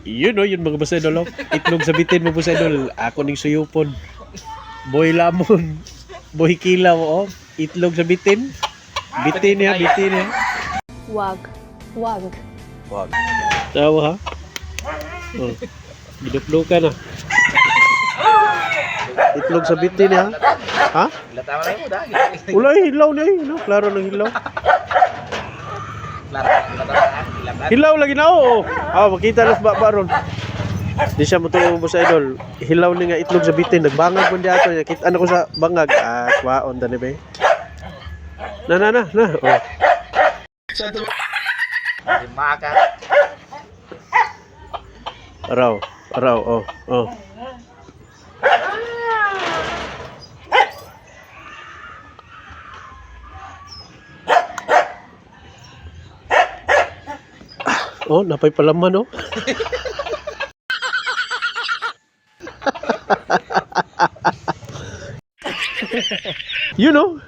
Yun o, yun mga boss idol. Oh. Itlog sa bitin mo boss idol. Ako ning suyupon. Boy lamon. Boy kilaw oh. Itlog sa bitin. Bitin ya, bitin ya. Wag. Wag. Wag. Tawa ha? Oh. Giduplukan na. Itlog sa bitin ya. Ha? Latawa na mo dah. Ulay, hilaw na yun. No? Klaro ng hilaw. Hilaw lagi na oo. Makita nas ba ron. Di siya mo to boss idol. Hilaw ni nga itlog sa bitin. Nagbangag mo di ato. Kita ko sa bangag. Kwaon da ni ba? Na. Oh. Maka. Araw. Oh. Oh, napay palaman oh. You know,